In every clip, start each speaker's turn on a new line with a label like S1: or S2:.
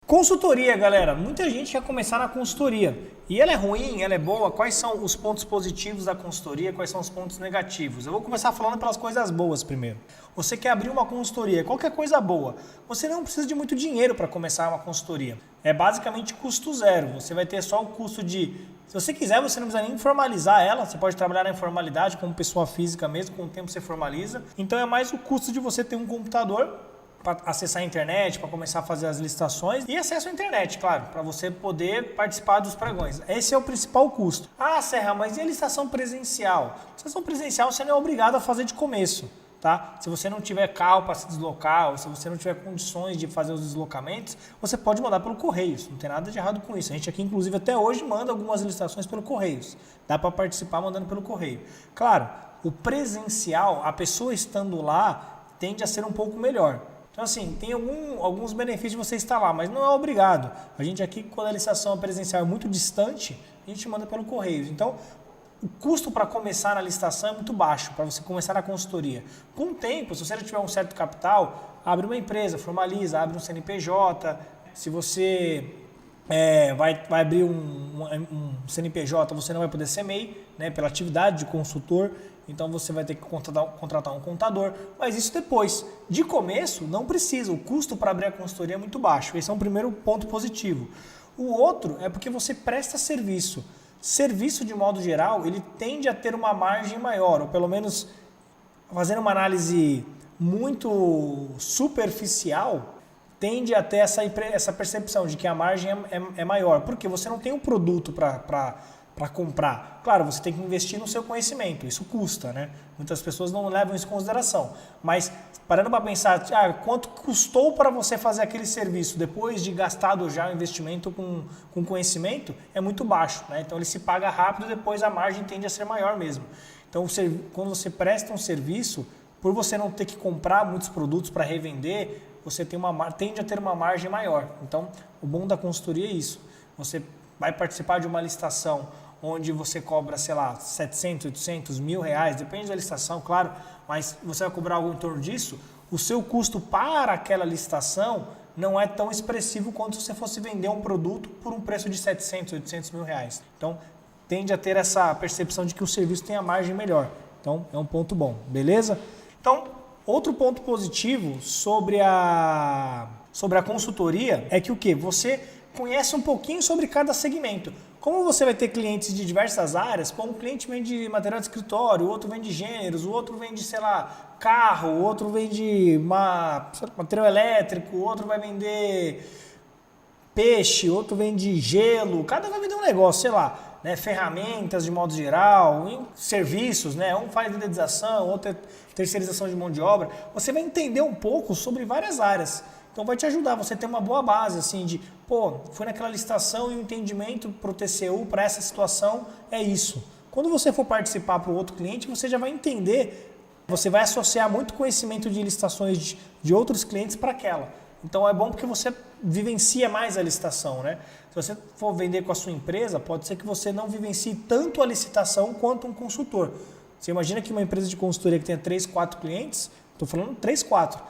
S1: Consultoria, galera. Muita gente quer começar na consultoria. E ela é ruim, ela é boa? Quais são os pontos positivos da consultoria? Quais são os pontos negativos? Eu vou começar falando pelas coisas boas primeiro. Você quer abrir uma consultoria, qualquer coisa boa. Você não precisa de muito dinheiro para começar uma consultoria. É basicamente custo zero. Você vai ter só o custo de... Se você quiser, você não precisa nem formalizar ela. Você pode trabalhar na informalidade como pessoa física mesmo. Com o tempo você formaliza. Então é mais o custo de você ter um computador para acessar a internet, para começar a fazer as licitações e acesso à internet, claro, para você poder participar dos pregões. Esse é o principal custo. Ah, Serra, mas e a licitação presencial? A licitação presencial você não é obrigado a fazer de começo, tá? Se você não tiver carro para se deslocar, ou se você não tiver condições de fazer os deslocamentos, você pode mandar pelo Correios, não tem nada de errado com isso. A gente aqui, inclusive, até hoje manda algumas licitações pelo Correios. Dá para participar mandando pelo Correio. Claro, o presencial, a pessoa estando lá, tende a ser um pouco melhor. Então, assim, tem alguns benefícios de você estar lá, mas não é obrigado. A gente aqui, quando a licitação presencial é muito distante, a gente manda pelo Correios. Então, o custo para começar na licitação é muito baixo, para você começar na consultoria. Com o tempo, se você já tiver um certo capital, abre uma empresa, formaliza, abre um CNPJ. Se você vai abrir um CNPJ, você não vai poder ser MEI, né, pela atividade de consultor. Então você vai ter que contratar um contador, mas isso depois. De começo, não precisa. O custo para abrir a consultoria é muito baixo. Esse é um primeiro ponto positivo. O outro é porque você presta serviço. Serviço, de modo geral, ele tende a ter uma margem maior, ou pelo menos, fazendo uma análise muito superficial, tende a ter essa percepção de que a margem é maior. Porque você não tem um produto para comprar. Claro, você tem que investir no seu conhecimento, isso custa, né? Muitas pessoas não levam isso em consideração. Mas, parando para pensar, quanto custou para você fazer aquele serviço depois de gastado já o investimento com conhecimento, é muito baixo, né? Então ele se paga rápido e depois a margem tende a ser maior mesmo. Então, quando você presta um serviço, por você não ter que comprar muitos produtos para revender, você tende a ter uma margem maior. Então, o bom da consultoria é isso. Você vai participar de uma licitação onde você cobra, sei lá, 700, 800, R$1.000, depende da licitação, claro, mas você vai cobrar algo em torno disso, o seu custo para aquela licitação não é tão expressivo quanto se você fosse vender um produto por um preço de 700, 800 mil reais. Então, tende a ter essa percepção de que o serviço tem a margem melhor. Então, é um ponto bom, beleza? Então, outro ponto positivo sobre a consultoria é que o quê? Você conhece um pouquinho sobre cada segmento. Como você vai ter clientes de diversas áreas, um cliente vende material de escritório, o outro vende gêneros, o outro vende, sei lá, carro, o outro vende material elétrico, o outro vai vender peixe, outro vende gelo, cada vai vender um negócio, sei lá, né, ferramentas de modo geral, serviços, né, um faz dedetização, outro é terceirização de mão de obra. Você vai entender um pouco sobre várias áreas. Então vai te ajudar, você ter uma boa base, assim, de, foi naquela licitação e o entendimento para o TCU, para essa situação, é isso. Quando você for participar para o outro cliente, você já vai entender, você vai associar muito conhecimento de licitações de outros clientes para aquela. Então é bom porque você vivencia mais a licitação, né? Se você for vender com a sua empresa, pode ser que você não vivencie tanto a licitação quanto um consultor. Você imagina que uma empresa de consultoria que tenha 3, 4 clientes, estou falando 3, 4,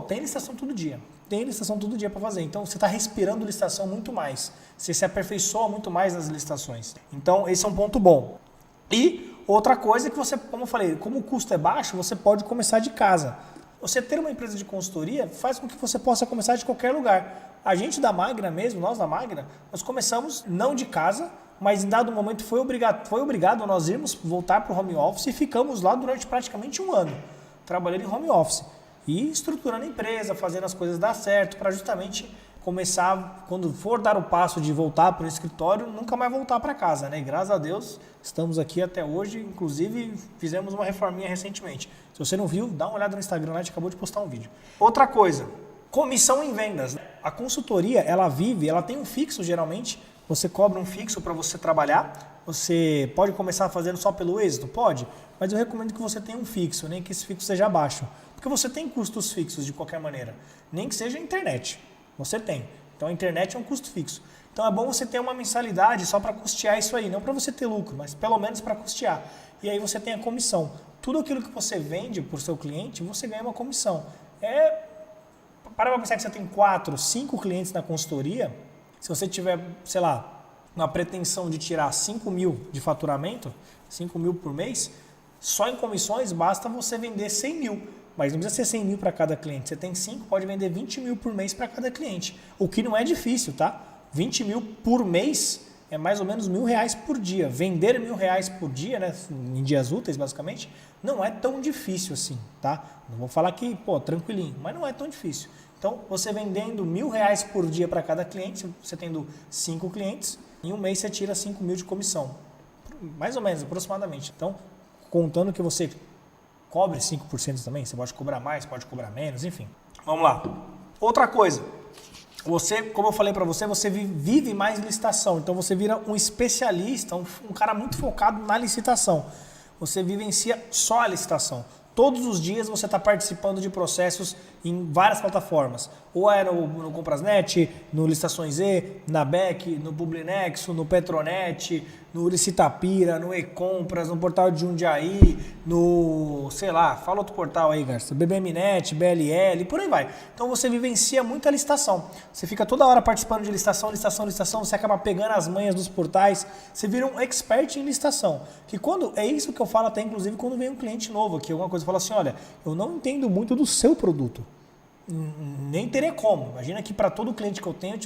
S1: tem licitação todo dia. Tem licitação todo dia para fazer. Então, você está respirando licitação muito mais. Você se aperfeiçoa muito mais nas licitações. Então, esse é um ponto bom. E outra coisa é que você, como eu falei, como o custo é baixo, você pode começar de casa. Você ter uma empresa de consultoria faz com que você possa começar de qualquer lugar. A gente da Magna mesmo, nós da Magna, nós começamos não de casa, mas em dado momento foi obrigado nós irmos voltar para o home office e ficamos lá durante praticamente um ano, trabalhando em home office. E estruturando a empresa, fazendo as coisas dar certo, para justamente começar, quando for dar o passo de voltar para o escritório, nunca mais voltar para casa, né? E graças a Deus, estamos aqui até hoje, inclusive fizemos uma reforminha recentemente. Se você não viu, dá uma olhada no Instagram, lá a gente acabou de postar um vídeo. Outra coisa, comissão em vendas. A consultoria, ela tem um fixo geralmente, você cobra um fixo para você trabalhar, você pode começar fazendo só pelo êxito? Pode, mas eu recomendo que você tenha um fixo, nem que esse fixo seja baixo. Porque você tem custos fixos de qualquer maneira, nem que seja a internet, você tem. Então a internet é um custo fixo. Então é bom você ter uma mensalidade só para custear isso aí, não para você ter lucro, mas pelo menos para custear. E aí você tem a comissão. Tudo aquilo que você vende para o seu cliente, você ganha uma comissão. para pensar que você tem 4, 5 clientes na consultoria, se você tiver, sei lá, uma pretensão de tirar 5 mil de faturamento, 5 mil por mês, só em comissões basta você vender 100 mil. Mas não precisa ser 100 mil para cada cliente. Você tem 5, pode vender 20 mil por mês para cada cliente. O que não é difícil, tá? 20 mil por mês é mais ou menos R$1.000 por dia. Vender R$1.000 por dia, né, em dias úteis basicamente, não é tão difícil assim, tá? Não vou falar que, tranquilinho, mas não é tão difícil. Então, você vendendo R$1.000 por dia para cada cliente, você tendo 5 clientes, em um mês você tira 5 mil de comissão. Mais ou menos, aproximadamente. Então, contando que você cobre 5% também, você pode cobrar mais, pode cobrar menos, enfim. Vamos lá. Outra coisa, você, como eu falei para você, você vive mais licitação, então você vira um especialista, um cara muito focado na licitação. Você vivencia só a licitação. Todos os dias você está participando de processos em várias plataformas. Ou é no Comprasnet, no Licitações E, na BEC, no Publinexo, no Petronet, no Licitapira, no E-Compras, no portal de Jundiaí, no, sei lá, fala outro portal aí, Garça, BBMnet, BLL, por aí vai. Então você vivencia muita licitação. Você fica toda hora participando de licitação, você acaba pegando as manhas dos portais, você vira um expert em licitação. É isso que eu falo até, inclusive, quando vem um cliente novo aqui, alguma coisa, fala assim, olha, eu não entendo muito do seu produto. Nem teria como. Imagina que para todo cliente que eu tenho,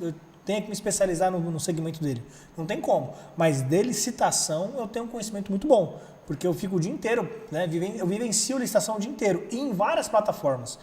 S1: eu tenho que me especializar no segmento dele. Não tem como. Mas de licitação eu tenho um conhecimento muito bom. Porque eu fico o dia inteiro, né? Eu vivencio licitação o dia inteiro. E em várias plataformas.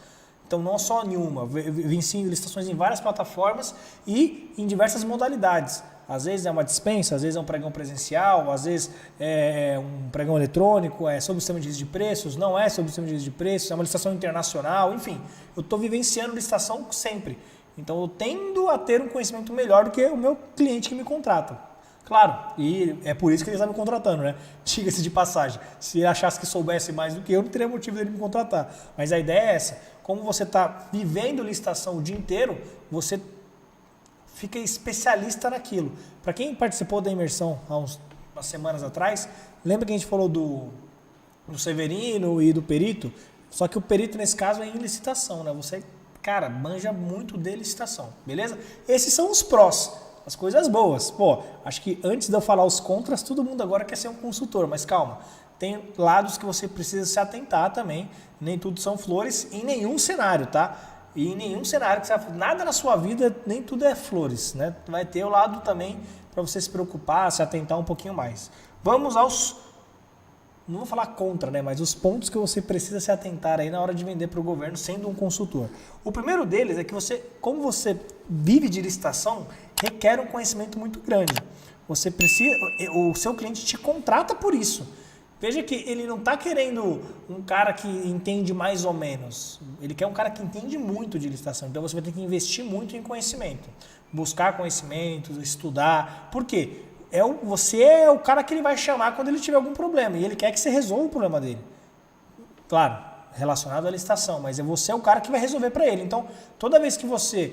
S1: Então não só em uma. Eu vivencio licitações em várias plataformas e em diversas modalidades. Às vezes é uma dispensa, às vezes é um pregão presencial, às vezes é um pregão eletrônico, é sobre o sistema de risco de preços, não é sobre o sistema de risco de preços, é uma licitação internacional, enfim. Eu estou vivenciando licitação sempre. Então eu tendo a ter um conhecimento melhor do que o meu cliente que me contrata. Claro, e é por isso que ele está me contratando, né? Diga-se de passagem. Se ele achasse que soubesse mais do que eu, não teria motivo dele me contratar. Mas a ideia é essa. Como você está vivendo licitação o dia inteiro, você fica especialista naquilo. Para quem participou da imersão há umas semanas atrás, lembra que a gente falou do Severino e do perito? Só que o perito, nesse caso, é em licitação, né? Você, cara, manja muito de licitação, beleza? Esses são os prós, as coisas boas. Acho que antes de eu falar os contras, todo mundo agora quer ser um consultor, mas calma. Tem lados que você precisa se atentar também. Nem tudo são flores em nenhum cenário, tá? E em nenhum cenário, nada na sua vida, nem tudo é flores, né? Vai ter o lado também para você se preocupar, se atentar um pouquinho mais. Vamos aos, não vou falar contra, né? Mas os pontos que você precisa se atentar aí na hora de vender para o governo sendo um consultor. O primeiro deles é que como você vive de licitação, requer um conhecimento muito grande. Você precisa, o seu cliente te contrata por isso. Veja que ele não está querendo um cara que entende mais ou menos. Ele quer um cara que entende muito de licitação. Então você vai ter que investir muito em conhecimento. Buscar conhecimentos, estudar. Por quê? Você é o cara que ele vai chamar quando ele tiver algum problema. E ele quer que você resolva o problema dele. Claro, relacionado à licitação. Mas você é o cara que vai resolver para ele. Então, toda vez que você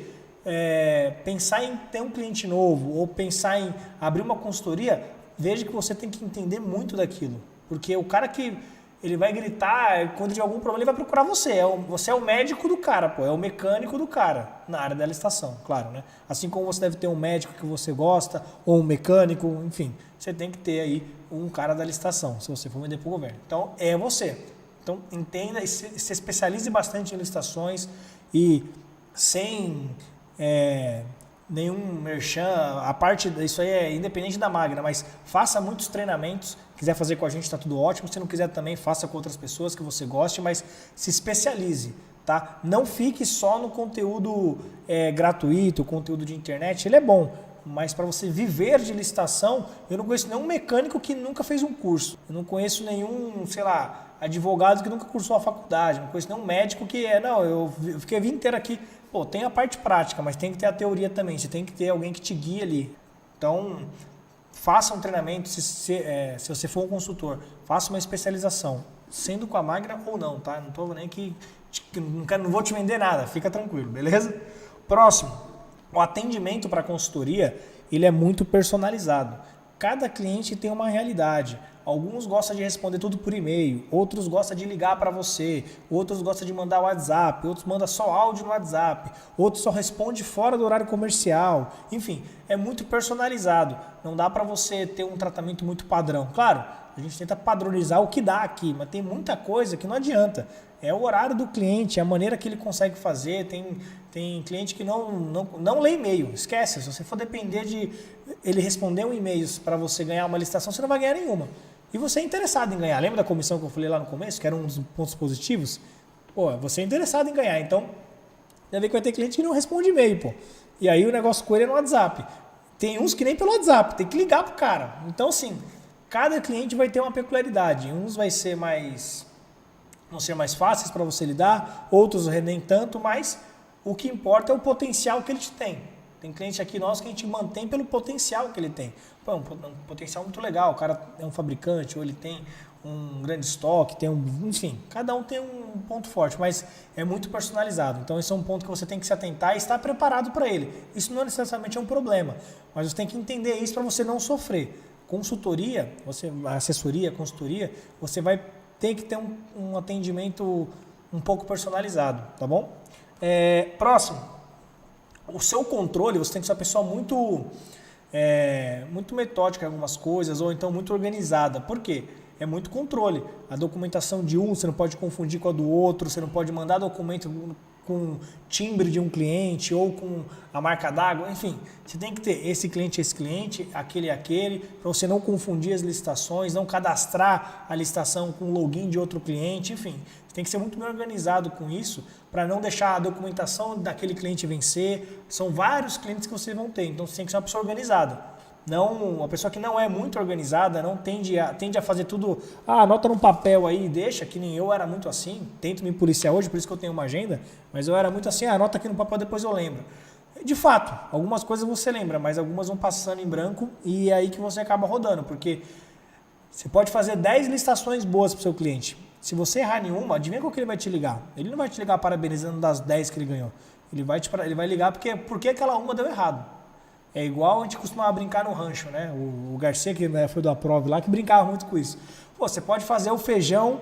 S1: pensar em ter um cliente novo ou pensar em abrir uma consultoria, veja que você tem que entender muito daquilo. Porque o cara que ele vai gritar, quando tiver algum problema, ele vai procurar você. Você é o médico do cara, é o mecânico do cara, na área da licitação, claro, né? Assim como você deve ter um médico que você gosta, ou um mecânico, enfim, você tem que ter aí um cara da licitação, se você for vender para o governo. Então, é você. Então, entenda e se especialize bastante em licitações e sem nenhum merchan, a parte disso aí é independente da Magna, mas faça muitos treinamentos. Quiser fazer com a gente, está tudo ótimo. Se não quiser também, faça com outras pessoas que você goste, mas se especialize, tá? Não fique só no conteúdo gratuito, conteúdo de internet, ele é bom, mas para você viver de licitação, eu não conheço nenhum mecânico que nunca fez um curso, eu não conheço nenhum, sei lá, advogado que nunca cursou a faculdade, não conheço nenhum médico que eu fiquei a vida inteira aqui. Tem a parte prática, mas tem que ter a teoria também, você tem que ter alguém que te guie ali. Então, faça um treinamento, se você for um consultor, faça uma especialização, sendo com a Magna ou não, tá? Não estou nem que não vou te vender nada, fica tranquilo, beleza? Próximo, o atendimento para consultoria, ele é muito personalizado. cada cliente tem uma realidade. Alguns gostam de responder tudo por e-mail, outros gostam de ligar para você, outros gostam de mandar WhatsApp, outros mandam só áudio no WhatsApp, outros só responde fora do horário comercial. Enfim, é muito personalizado. Não dá para você ter um tratamento muito padrão. Claro, a gente tenta padronizar o que dá aqui, mas tem muita coisa que não adianta. É o horário do cliente, é a maneira que ele consegue fazer. Tem cliente que não lê e-mail, esquece. Se você for depender de ele responder um e-mail para você ganhar uma licitação, você não vai ganhar nenhuma. E você é interessado em ganhar. Lembra da comissão que eu falei lá no começo, que era um dos pontos positivos? Pô, você é interessado em ganhar, então deve ver que vai ter cliente que não responde e-mail, pô. E aí o negócio com ele é no WhatsApp. Tem uns que nem pelo WhatsApp, tem que ligar pro cara. Então, assim, cada cliente vai ter uma peculiaridade. Uns vão ser mais fáceis para você lidar, outros nem tanto, mas o que importa é o potencial que ele tem. Tem cliente aqui nosso que a gente mantém pelo potencial que ele tem. Pô, um potencial muito legal, o cara é um fabricante, ou ele tem um grande estoque, enfim, cada um tem um ponto forte, mas é muito personalizado. Então esse é um ponto que você tem que se atentar e estar preparado para ele. Isso não necessariamente é um problema, mas você tem que entender isso para você não sofrer. Consultoria, assessoria, consultoria, você vai ter que ter um atendimento um pouco personalizado, tá bom? Próximo, o seu controle, você tem que ser uma pessoa muito metódica em algumas coisas, ou então muito organizada. Por quê? É muito controle. A documentação de um, você não pode confundir com a do outro, você não pode mandar documento com timbre de um cliente ou com a marca d'água, enfim. Você tem que ter esse cliente, aquele, para você não confundir as licitações, não cadastrar a licitação com o login de outro cliente, enfim. Você tem que ser muito bem organizado com isso, para não deixar a documentação daquele cliente vencer. São vários clientes que vocês vão ter, então você tem que ser uma pessoa organizada. Não, uma pessoa que não é muito organizada, não tende a fazer tudo, anota num papel aí e deixa, que nem eu era muito assim, tento me policiar hoje, por isso que eu tenho uma agenda, mas eu era muito assim, anota aqui no papel, depois eu lembro. De fato, algumas coisas você lembra, mas algumas vão passando em branco e é aí que você acaba rodando, porque você pode fazer 10 licitações boas para o seu cliente. Se você errar nenhuma, adivinha qual que ele vai te ligar? Ele não vai te ligar parabenizando das 10 que ele ganhou. Ele vai ligar porque aquela uma deu errado. É igual a gente costumava brincar no rancho, né? O Garcia, que foi da prova lá, que brincava muito com isso. Pô, você pode fazer o feijão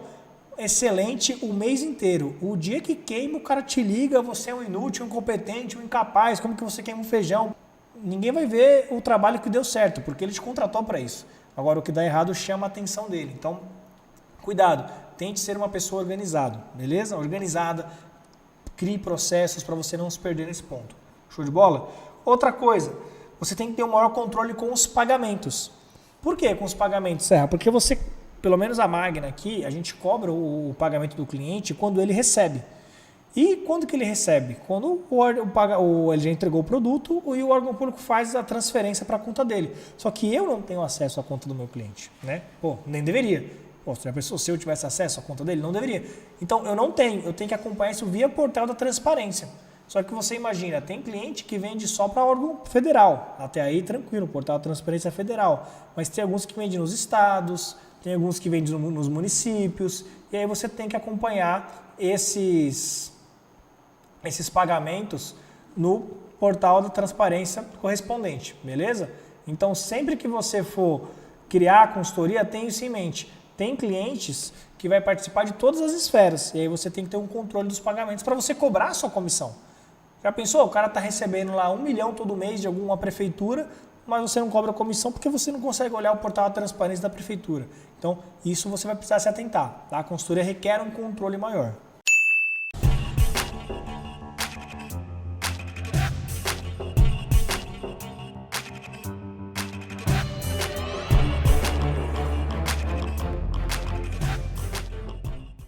S1: excelente o mês inteiro. O dia que queima, o cara te liga, você é um inútil, um incompetente, um incapaz, como que você queima um feijão? Ninguém vai ver o trabalho que deu certo, porque ele te contratou para isso. Agora, o que dá errado chama a atenção dele. Então, cuidado, tente ser uma pessoa organizada, beleza? Organizada, crie processos para você não se perder nesse ponto. Show de bola? Outra coisa, você tem que ter um maior controle com os pagamentos. Por que com os pagamentos, Serra? Porque você, pelo menos a Magna aqui, a gente cobra o pagamento do cliente quando ele recebe. E quando que ele recebe? Quando ele já entregou o produto e o órgão público faz a transferência para a conta dele. Só que eu não tenho acesso à conta do meu cliente, né? Pô, nem deveria. Pô, se eu tivesse acesso à conta dele, não deveria. Então, eu tenho que acompanhar isso via portal da transparência. Só que você imagina, tem cliente que vende só para órgão federal. Até aí, tranquilo, o portal da transparência é federal. Mas tem alguns que vendem nos estados, tem alguns que vendem nos municípios. E aí você tem que acompanhar esses pagamentos no portal da transparência correspondente, beleza? Então, sempre que você for criar a consultoria, tenha isso em mente. Tem clientes que vai participar de todas as esferas. E aí você tem que ter um controle dos pagamentos para você cobrar a sua comissão. Já pensou? O cara está recebendo lá 1 milhão todo mês de alguma prefeitura, mas você não cobra comissão porque você não consegue olhar o portal da transparência da prefeitura. Então, isso você vai precisar se atentar. Tá? A consultoria requer um controle maior.